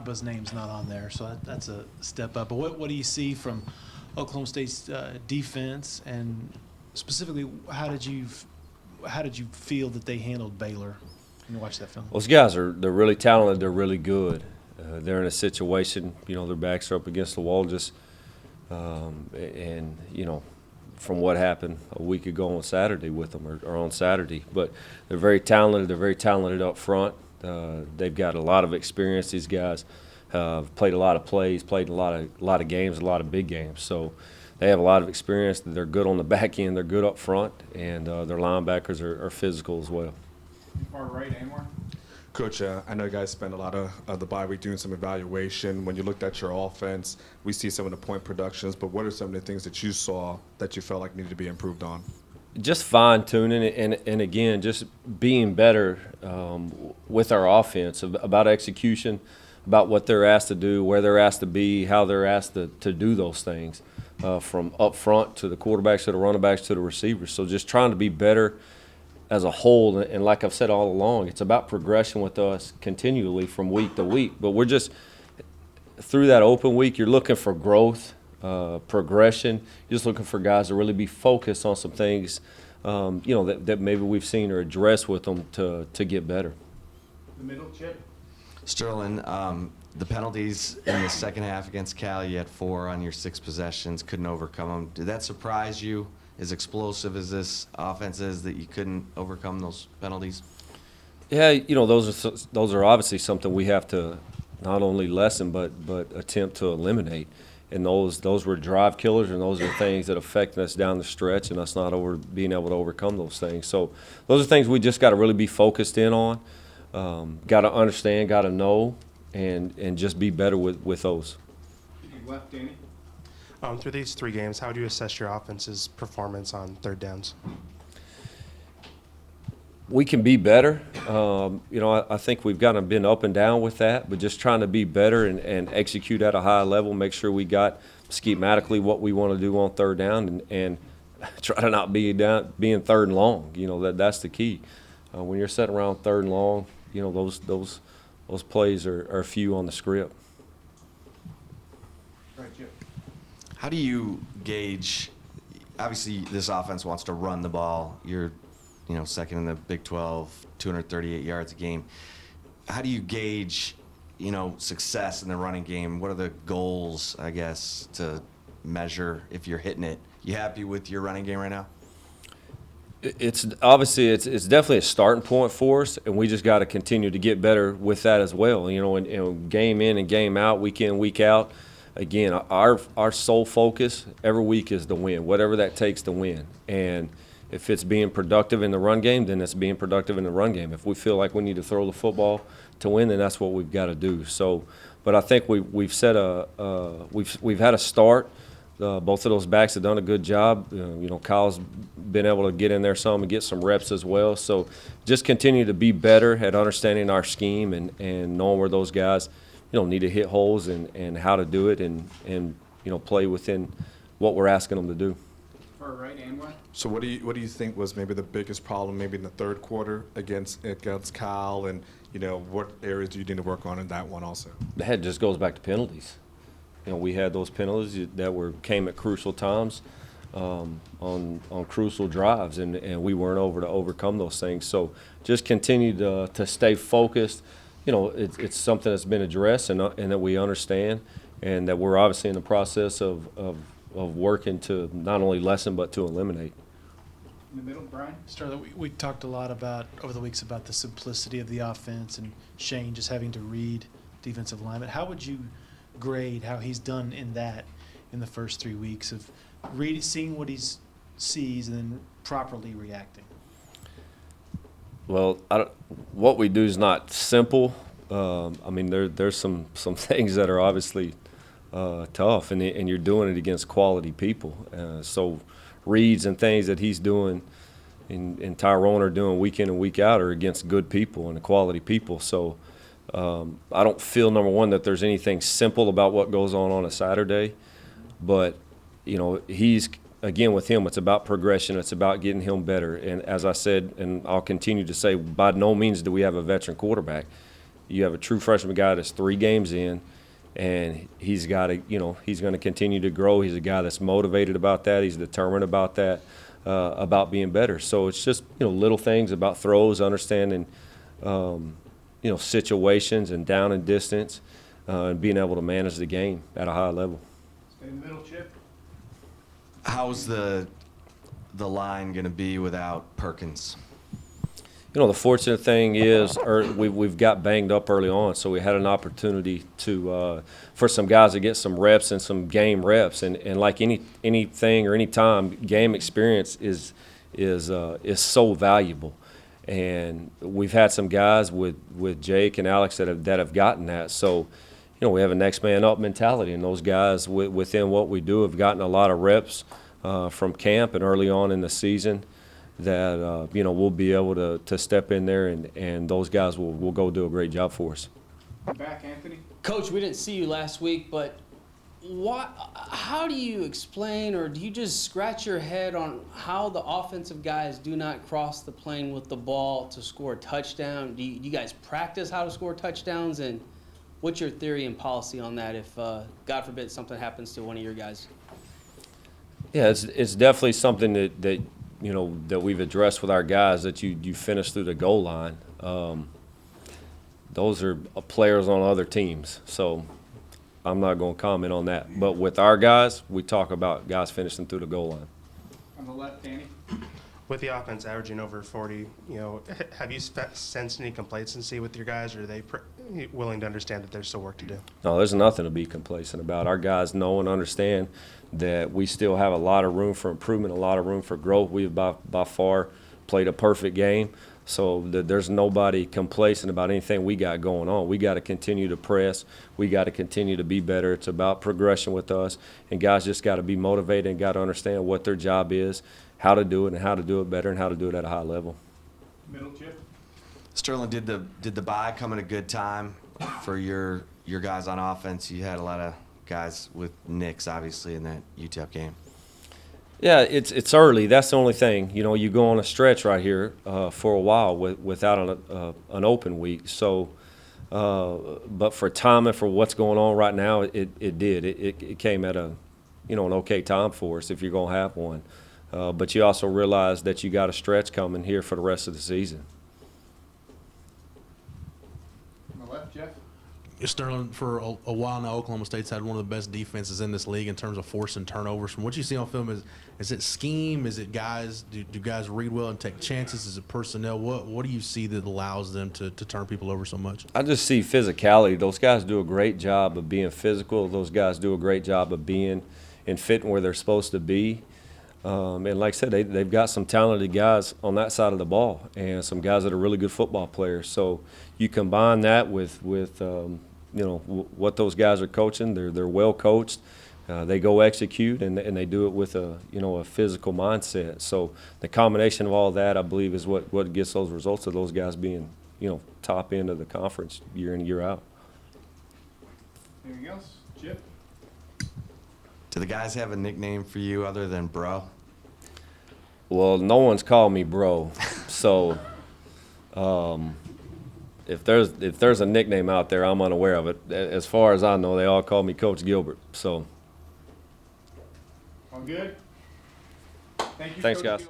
Taba's name's not on there, so that's a step up. But what do you see from Oklahoma State's defense, and specifically, how did you feel that they handled Baylor when you watched that film? Those guys they're really talented. They're really good. They're in a situation, their backs are up against the wall. From what happened a week ago on Saturday with them, or on Saturday, but they're very talented. They're very talented up front. They've got a lot of experience. These guys played a lot of plays, played a lot of games, a lot of big games. So they have a lot of experience. They're good on the back end. They're good up front, and their linebackers are physical as well. Far right, Anwar. Coach, I know you guys spent a lot of the bye week doing some evaluation. When you looked at your offense, we see some of the point productions, but what are some of the things that you saw that you felt like needed to be improved on? Just fine-tuning and again, just being better with our offense, about execution, about what they're asked to do, where they're asked to be, how they're asked to do those things, from up front to the quarterbacks to the running backs to the receivers. So just trying to be better as a whole, and like I've said all along, it's about progression with us continually from week to week. But we're just, through that open week, you're looking for growth, progression. You're just looking for guys to really be focused on some things, that maybe we've seen or addressed with them to get better. The middle, Chip. Sterlin, the penalties in the second half against Cal, you had 4 on your 6 possessions, couldn't overcome them. Did that surprise you? As explosive as this offense is, that you couldn't overcome those penalties? Yeah, those are obviously something we have to not only lessen but attempt to eliminate. And those were drive killers, and those are things that affect us down the stretch, and us not being able to overcome those things. So those are things we just got to really be focused in on, got to understand, got to know, and just be better with those. Left, Danny. Through these 3 games, how do you assess your offense's performance on third downs? We can be better. I think we've kind of been up and down with that, but just trying to be better and execute at a high level, make sure we got schematically what we want to do on third down, and try to not being third and long. That's the key. When you're sitting around third and long, those plays are few on the script. Right, Chip. How do you gauge, obviously this offense wants to run the ball. You're, second in the Big 12, 238 yards a game. How do you gauge, success in the running game? What are the goals, I guess, to measure if you're hitting it? You happy with your running game right now? It's definitely a starting point for us, and we just got to continue to get better with that as well. And game in and game out, week in, week out. Again, our sole focus every week is to win, whatever that takes to win. And if it's being productive in the run game, then it's being productive in the run game. If we feel like we need to throw the football to win, then that's what we've got to do. So, but I think we've had a start. Both of those backs have done a good job. Kyle's been able to get in there some and get some reps as well. So just continue to be better at understanding our scheme and knowing where those guys need to hit holes and how to do it and play within what we're asking them to do. Far right, Anwar. So what do you think was maybe the biggest problem maybe in the third quarter against Cal, and what areas do you need to work on in that one also? That just goes back to penalties. We had those penalties that came at crucial times on crucial drives, and we weren't able to overcome those things. So just continue to stay focused. It's something that's been addressed and that we understand, and that we're obviously in the process of working to not only lessen but to eliminate. In the middle, Brian. Sterling, we talked a lot over the weeks about the simplicity of the offense and Shane just having to read defensive linemen. How would you grade how he's done in the first 3 weeks of seeing what he sees and then properly reacting? Well, what we do is not simple. There's some things that are obviously tough, and you're doing it against quality people. So reads and things that he's doing and Tyrone are doing week in and week out are against good people and quality people. So I don't feel, number one, that there's anything simple about what goes on a Saturday. But, he's – again, with him, it's about progression. It's about getting him better. And as I said, and I'll continue to say, by no means do we have a veteran quarterback. You have a true freshman guy that's 3 games in, and he's got to, he's going to continue to grow. He's a guy that's motivated about that. He's determined about that, about being better. So it's just, little things about throws, understanding, situations and down and distance, and being able to manage the game at a high level. Stay in the middle, Chip. How's the line going to be without Perkins? The fortunate thing is we've got banged up early on, so we had an opportunity to for some guys to get some reps and some game reps. And like anything or any time, game experience is so valuable. And we've had some guys with Jake and Alex that have gotten that. So, we have a next man up mentality, and those guys within what we do have gotten a lot of reps from camp and early on in the season. That we'll be able to step in there, and those guys will go do a great job for us. Back, Anthony. Coach, we didn't see you last week, but how do you explain, or do you just scratch your head on how the offensive guys do not cross the plane with the ball to score a touchdown? Do you guys practice how to score touchdowns, and what's your theory and policy on that if, God forbid, something happens to one of your guys? Yeah, it's definitely something that that we've addressed with our guys, that you finish through the goal line. Those are players on other teams, so I'm not going to comment on that. But with our guys, we talk about guys finishing through the goal line. On the left, Danny. With the offense averaging over 40, have you sensed any complacency with your guys, or are they willing to understand that there's still work to do? No, there's nothing to be complacent about. Our guys know and understand that we still have a lot of room for improvement, a lot of room for growth. We've by far played a perfect game, so there's nobody complacent about anything we got going on. We got to continue to press. We got to continue to be better. It's about progression with us, and guys just got to be motivated and got to understand what their job is, how to do it, and how to do it better, and how to do it at a high level. Middle, Chip. Sterling, did the bye come at a good time for your guys on offense? You had a lot of guys with nicks, obviously, in that UTEP game. Yeah, it's early. That's the only thing. You go on a stretch right here for a while without an open week. So, but for time and for what's going on right now, it did. It came at an okay time for us if you're going to have one. But you also realize that you got a stretch coming here for the rest of the season. On the left, Jeff. Sterling, for a while now, Oklahoma State's had one of the best defenses in this league in terms of forcing turnovers. From what you see on film, is it scheme? Is it guys? Do guys read well and take chances? Is it personnel? What do you see that allows them to turn people over so much? I just see physicality. Those guys do a great job of being physical. Those guys do a great job of being and fitting where they're supposed to be. And like I said, they've got some talented guys on that side of the ball, and some guys that are really good football players. So you combine that with what those guys are coaching. They're well coached. They go execute, and they do it with a physical mindset. So the combination of all that, I believe, is what gets those results of those guys being top end of the conference year in, year out. Anything else, Chip? Do the guys have a nickname for you other than Bro? Well, no one's called me bro, so if there's a nickname out there, I'm unaware of it. As far as I know, they all call me Coach Gilbert. So, All good? Thank you, thanks, Coach guys.